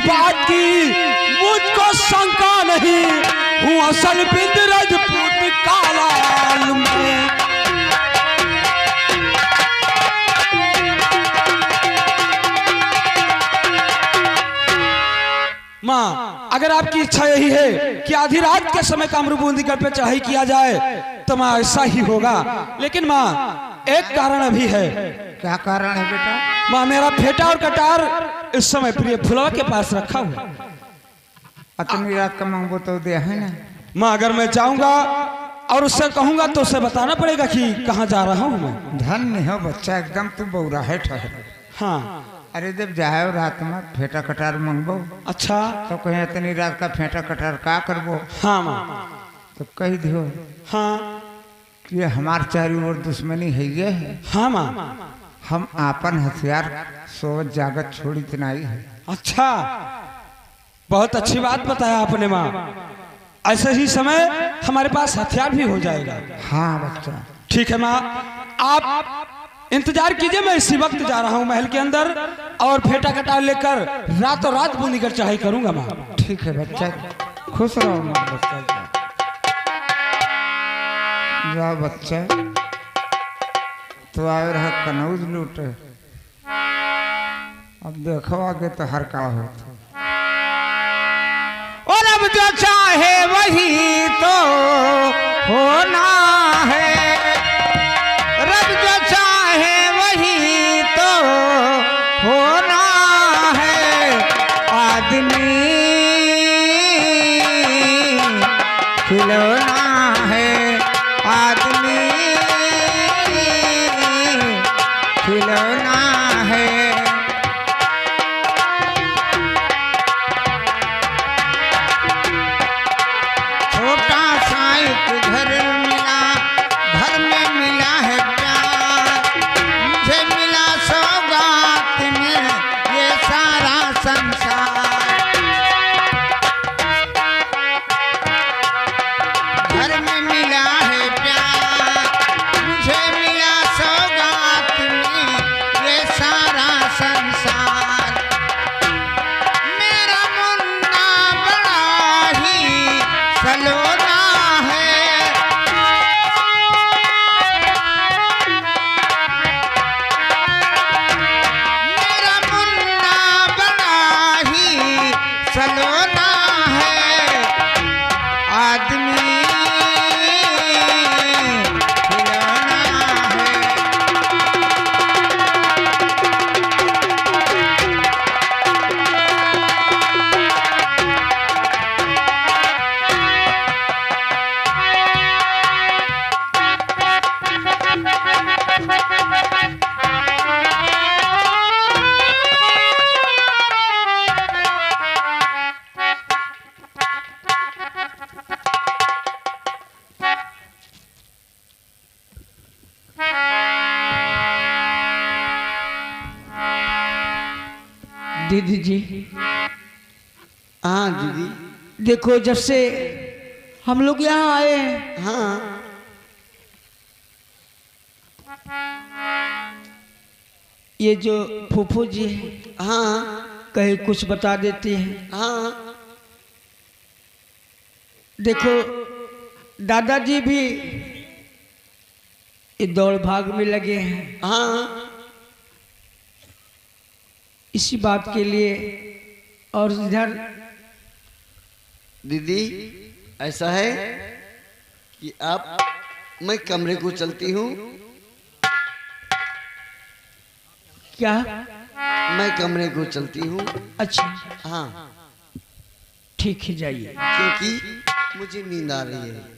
बात की मुझको शंका नहीं, हूँ असल बिंद राजपूत कालाल में। माँ अगर आपकी इच्छा यही है कि आधी रात के समय कामरूबूंदीगढ़ पे चढ़ाई किया जाए तो माँ ऐसा ही होगा, लेकिन माँ एक कारण अभी है। क्या कारण है बेटा? माँ मेरा फेटा और कटार इस समय प्रिय फुलवा के पास रखा हुआ। अतनी रात का मांगो तो दे है ना। माँ अगर मैं जाऊंगा और उससे कहूंगा तो उसे बताना पड़ेगा कि कहाँ जा रहा हूँ मैं। धन्य हो बच्चा, एकदम तू बौरा है ठहर। हाँ अरे जब जाए रात में फेटा कटार मंगबो। अच्छा तो कहीं इतनी रात का फेटा कटार का करबो? हाँ माँ। तो कह दियो हाँ कि हमार चारों ओर दुश्मनी है ये है। हाँ माँ। हम आपन हथियार सोच जागत छोड़ी तनाई है। अच्छा बहुत अच्छी बात बताया आपने माँ। ऐसे ही समय हमारे पास हथियार भी हो जाएगा। हाँ बच्चा ठीक है माँ, आप इंतजार कीजिए, मैं इसी वक्त जा रहा हूँ महल के अंदर और फेटा कटार लेकर रातों रात बूंदीगढ़ चढ़ाई करूंगा माँ। ठीक है बच्चा, खुश रहो माँ बच्चा। जा बच्चा, तो आए रहा कनौज लूटे, अब देखो आगे तो हर का हो। और अब जो चाहे वही तो होना है, रब जो चाहे वही तो होना है। आदमी खिलौना है, आदमी खिलौना है। छोटा सा एक घर मिला, घर में मिला है प्यार, मुझे मिला सौगात में ये सारा संसार। घर में मिला है प्यार, मुझे मिला सौगात में ये सारा संसार। मेरा मुन्ना बड़ा ही सलोना है, मेरा मुन्ना बड़ा ही सलोना है। आदमी खिलौना है। दीदी जी, हाँ दीदी। देखो जब से हम लोग यहाँ आए हैं, हाँ ये जो फूफू जी हैं, हाँ कहीं कुछ बता देती हैं। हाँ देखो दादाजी भी ये दौड़ भाग में लगे हैं। हाँ इसी बात के लिए और इधर दीदी ऐसा है कि आप, मैं कमरे को चलती हूँ। क्या? मैं कमरे को चलती हूँ। अच्छा हाँ ठीक है, जाइए। क्योंकि मुझे नींद आ रही है।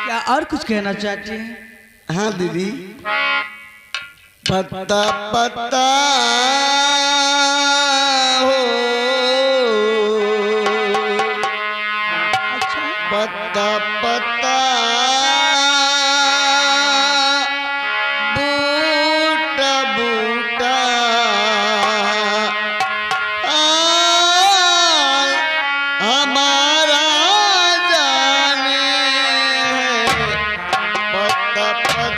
क्या और कुछ कहना चाहते हैं? हाँ दीदी। पत्ता पत्ता हो, पत्ता पत्ता बूटा बूटा हमारा जाने है। पत्ता पत्ता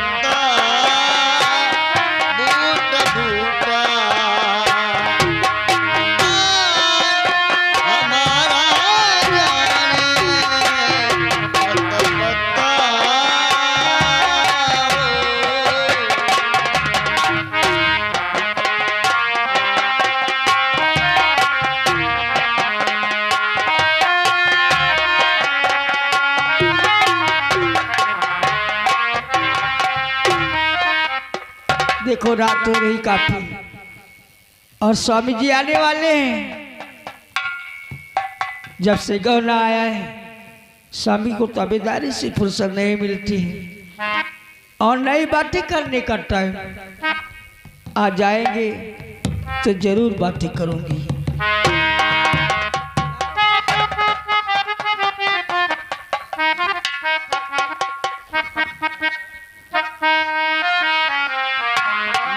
देखो रात हो रही काफी और स्वामी जी आने वाले हैं। जब से गौना आया है स्वामी को ताबेदारी से फुर्सत नहीं मिलती है और नई बातें करने का टाइम आ जाएंगे तो जरूर बातें करूंगी।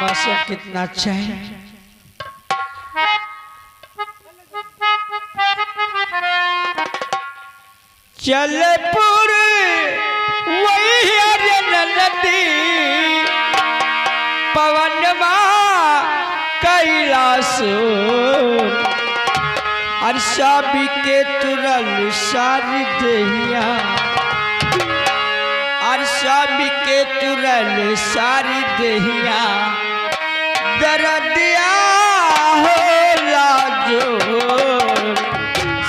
मौसम कितना अच्छा है। चलपुर वही नदी पवनमा कैलाश अर्षा के तुरल सारी देहिया अर्षा के तुरल सारी देहिया दरदिया हो लाजो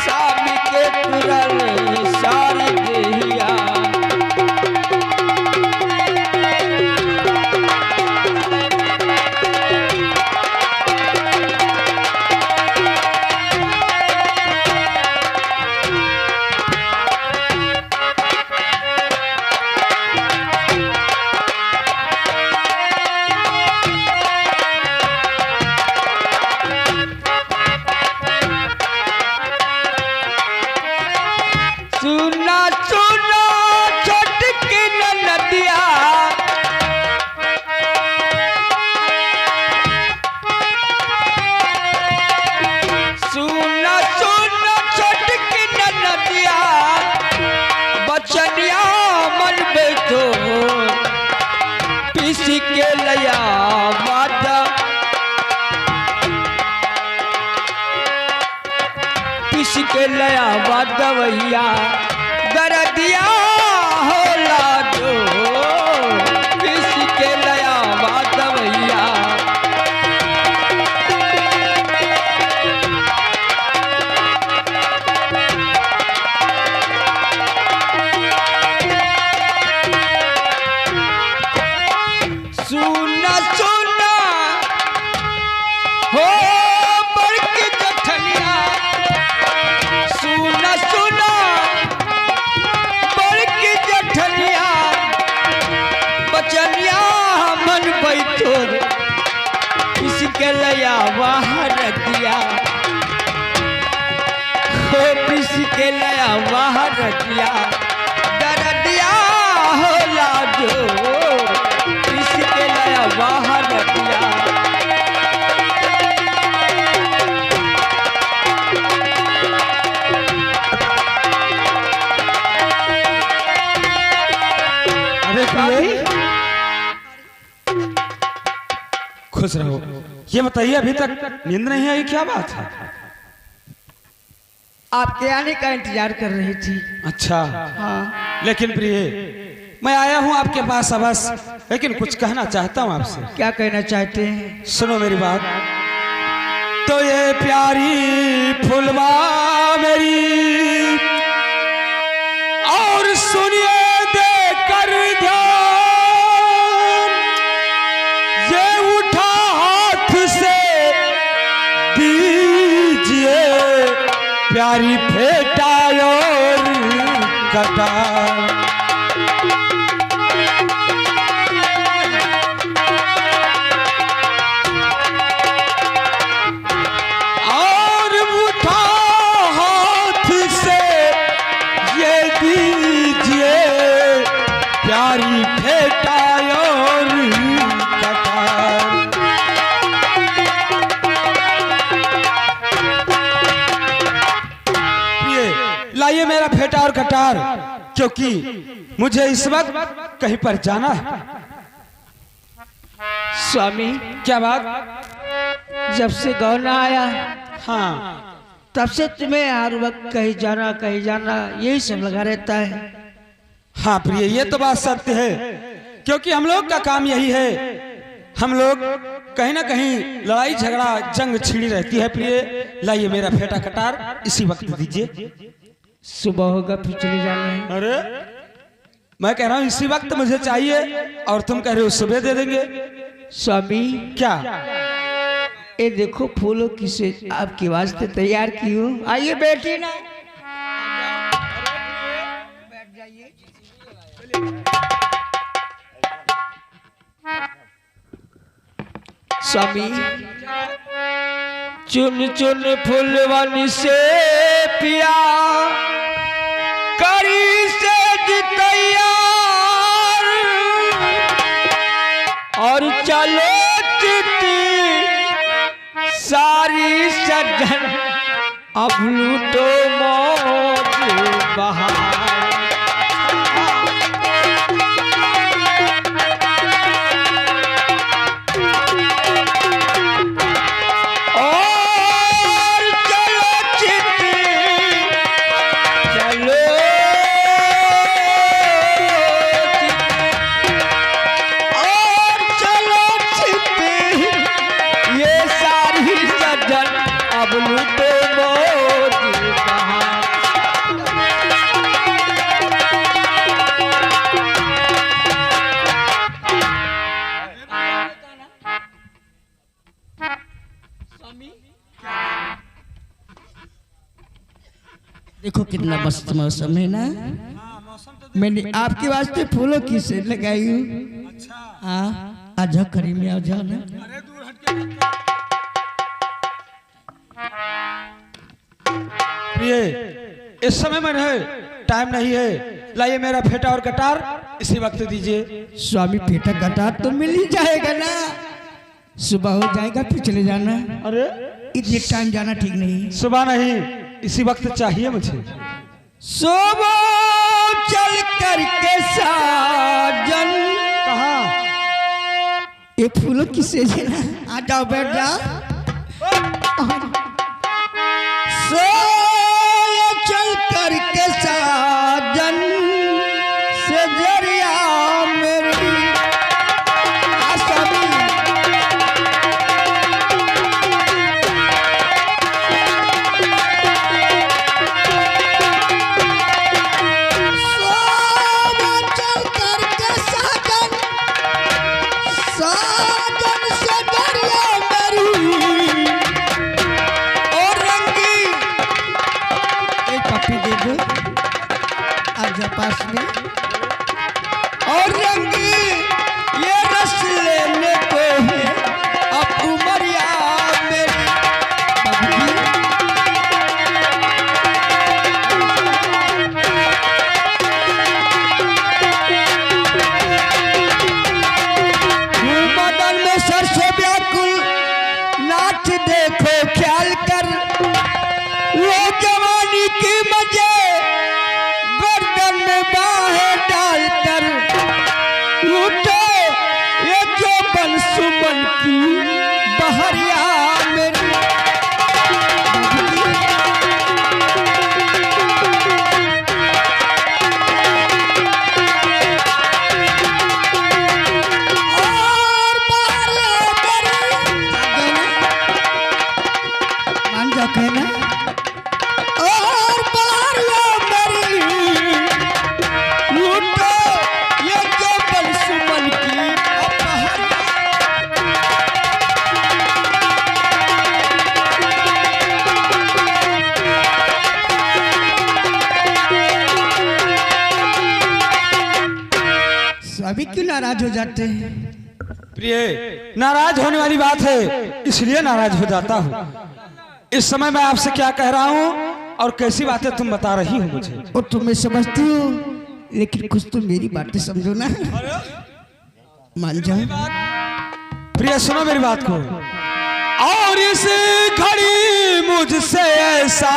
साबी के तुरल सारी देहिया सुना सुना छोटकी नदिया सुना सुना छोटकी नदिया बचनिया मन बैठो पीस के लया माता पीस के लया दवैया दरदिया हो लाजो पीस के लया दवैया सुना सुना हो बड़की जठनिया सुना सुना बड़की जठनिया बचनिया मन बैठो इसके लया बाहर दिया हो इसके लया बाहर दिया दरदिया हो लाजो इसके लया बाहर दिया खुश रहो। ये बताइए अभी तक नींद नहीं आई, क्या बात है? आपके आने का इंतजार कर रही थी। अच्छा, हाँ लेकिन प्रिय मैं आया हूँ आपके पास बस, लेकिन कुछ कहना चाहता हूँ आपसे। क्या कहना चाहते हैं? सुनो मेरी बात। तो ये प्यारी फुलवा मेरी और सुनिए देकर ध्यान, ये उठा हाथ से दीजिए प्यारी फेटा और कटार। लाइए मेरा फेटा और कटार, क्योंकि मुझे इस वक्त कहीं पर जाना है। स्वामी क्या बात? जब से गौना आया हाँ, तब से तुम्हें हर वक्त कहीं जाना यही सब लगा रहता है। हाँ प्रिय, ये तो बात सत्य है, क्योंकि हम लोग का काम यही है। हम लोग कहीं ना कहीं लड़ाई झगड़ा जंग छिड़ी रहती है। प्रिय लाइए मेरा फेटा कटार इसी वक्त दीजिए। सुबह होगा फिर चले जाना है। अरे मैं कह रहा हूँ इसी वक्त मुझे चाहिए और तुम कह रहे हो सुबह दे देंगे। स्वामी क्या? ये देखो फूलों की से आपके वास्ते तैयार की हूँ। आइए बैठिए ना। स्वामी चुन चुन फूलवन से पिया करी से तैयार और चलो चिट्ठी सारी सजन अब लूटो मौज बहार। देखो कितना मस्त मौसम है ना। मैंने आपके वास्ते फूलों की सेल लगाई हूँ। हाँ आ जाओ करीब में, आ जाओ ना। प्रिय इस समय में है, टाइम नहीं है। लाइए मेरा फेटा और कटार इसी वक्त दीजिए। स्वामी फेटा कटार तो मिल ही जाएगा ना। सुबह हो जाएगा फिर चले जाना। अरे इतने टाइम जाना ठीक नहीं। सुबह नहीं, इसी वक्त चाहिए मुझे। सुबह चल करके साजन कहाँ? ये फूलों की सेज है ना। आ जाओ बैठ जाओ। चल करके साजन से जरिया मेरी आसमी चल करके साजन साजन से जरिया मेरी और रंगी एक पप्पी दे दो आजा पास में। और रंगी ये रस लेने को है अब उमरिया मेरी पप्पी। बदन में सरसों व्याकुल नाच देखो ख्याल कर वो जवानी की मजे गर्दन में बाहें डालकर लूटो ये जो बन सुमन की बहरिया मेरी। और बहरिया मेरी मान जा कहना। और बहरिया मेरी लूटो ये जो बन सुमन की बहरिया। सभी क्यों नाराज हो जाते हैं? प्रिय नाराज होने वाली बात है, इसलिए नाराज हो जाता हूँ। इस समय मैं आपसे क्या कह रहा हूँ और कैसी बातें तुम बता रही हो मुझे। और तुम्हें समझती हूँ लेकिन कुछ तो मेरी बातें समझो ना। मान जाओ। प्रिय सुनो मेरी बात को। और इस घड़ी मुझसे ऐसा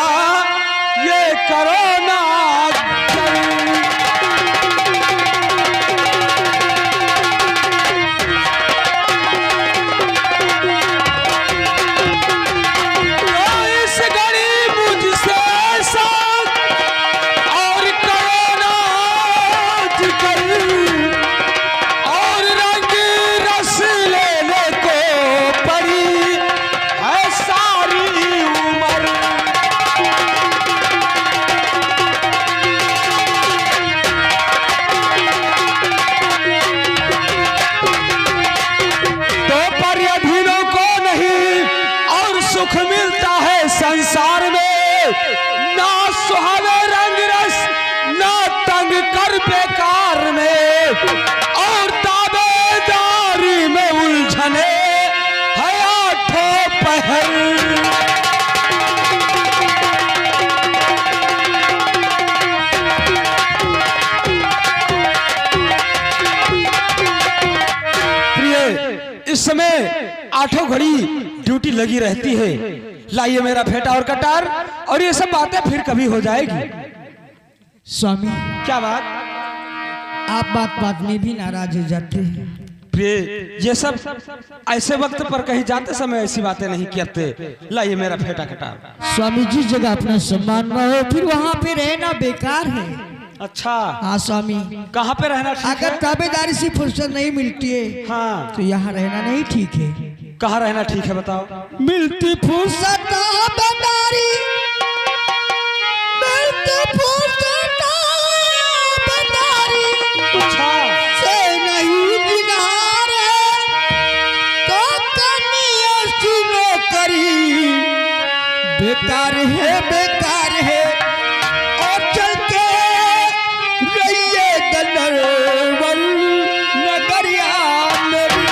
ये करो ना ना सुहावे रंग रस ना तंग कर बेकार में, और ताबेदारी में उलझने है आठों पहर। इस समय आठों घड़ी ड्यूटी लगी रहती है। लाइए मेरा फेटा और कटार, और ये सब बातें फिर कभी हो जाएगी। स्वामी, क्या बात? आप बात बात में भी नाराज हो जाते हैं। प्रिय, ये सब ऐसे वक्त पर कहीं जाते समय ऐसी बातें नहीं करते। लाइए मेरा फेटा कटार। स्वामी, जिस जगह अपना सम्मान न हो फिर वहाँ पे रहना बेकार है। अच्छा, हाँ स्वामी, कहाँ पे रहना ठीक अगर है? ताबेदारी से फुर्सत नहीं मिलती है हाँ, तो यहाँ रहना नहीं ठीक है। कहाँ रहना ठीक है बताओ? मिलती फुर्सत ताबेदारी, मिलती फुर्सत ताबेदारी अच्छा, से नहीं किनारे तो कनिया सुनो करी, बेकार है बेकार है। और चल के रहिए गनरवन नगरिया मेरी।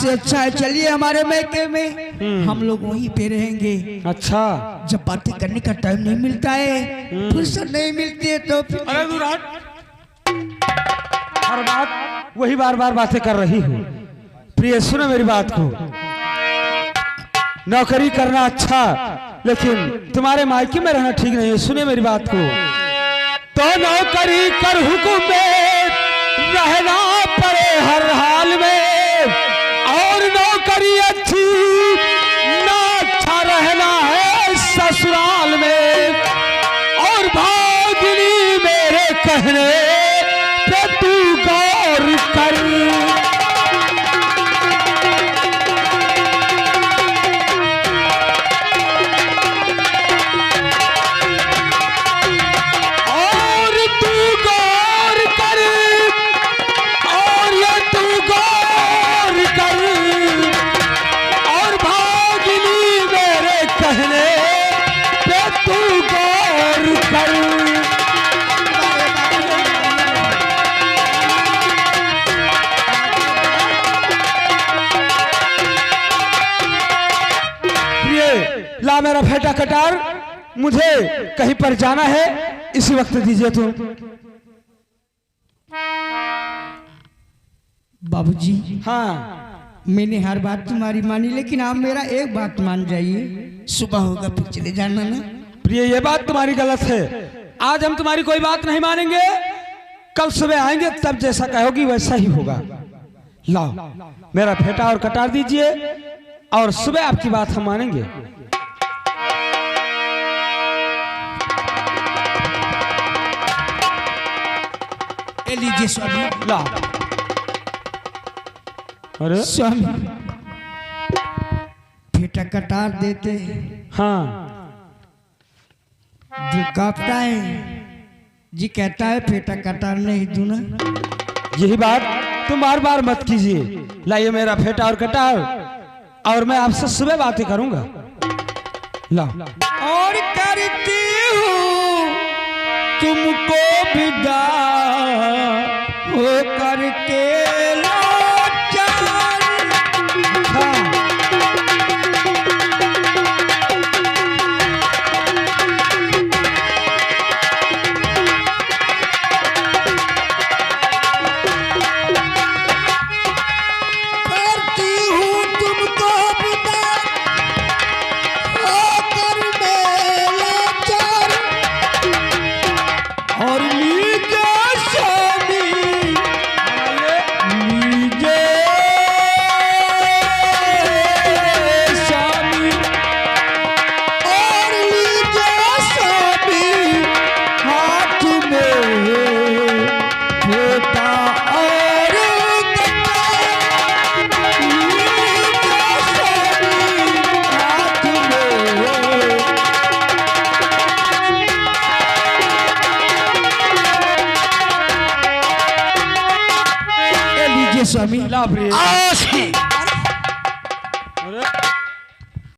अच्छा है, चलिए हमारे मैके में, हम लोग वहीं पे रहेंगे। अच्छा, जब बातें करने का टाइम नहीं मिलता है, फुर्सत नहीं मिलती है तो फिर अरे विराट, हर बात वही बार बार बातें कर रही हूँ। प्रिय, सुनो मेरी बात को। नौकरी करना अच्छा, लेकिन तुम्हारे मायके में रहना ठीक नहीं है। सुने मेरी बात को। तो नौकरी कर हुकुम में रहना पड़े हर हाल में, और नौकरी अच्छी ना अच्छा रहना है ससुराल में। और भागिनी मेरे कहने पे तू गौर कर। और तू गौर कर, और ये तू गौर कर, और भागिनी मेरे कहने पे तू गौर कर। प्रिय, ला मेरा फेटा कटार, मुझे कहीं पर जाना है, इसी वक्त दीजिए तुम। बाबूजी, हाँ, मैंने हर बात तुम्हारी मानी, लेकिन आप मेरा एक बात मान जाइए। सुबह होगा फिर चले जाना ना। प्रिय, ये बात तुम्हारी गलत है। आज हम तुम्हारी कोई बात नहीं मानेंगे। कल सुबह आएंगे, तब जैसा कहोगी वैसा ही होगा। लाओ मेरा फेटा और कटार दीजिए, और सुबह आपकी बात हम मानेंगे। लीजिए स्वामी। लाओ। अरे स्वामी, फेटा कटार देते हाँ, दिल कांपता है जी, कहता है फेटा कटार नहीं दूना। यही बात तुम बार बार मत कीजिए। लाइए मेरा फेटा और कटार, और मैं आपसे सुबह बातें करूंगा। लाओ। और करती हूँ तुमको विदा हो करके लाचार। हाँ, करती हूँ तुमको विदा होकर मैं लाचार। और लीजिए स्वामी स्वामी ला प्रिय आओ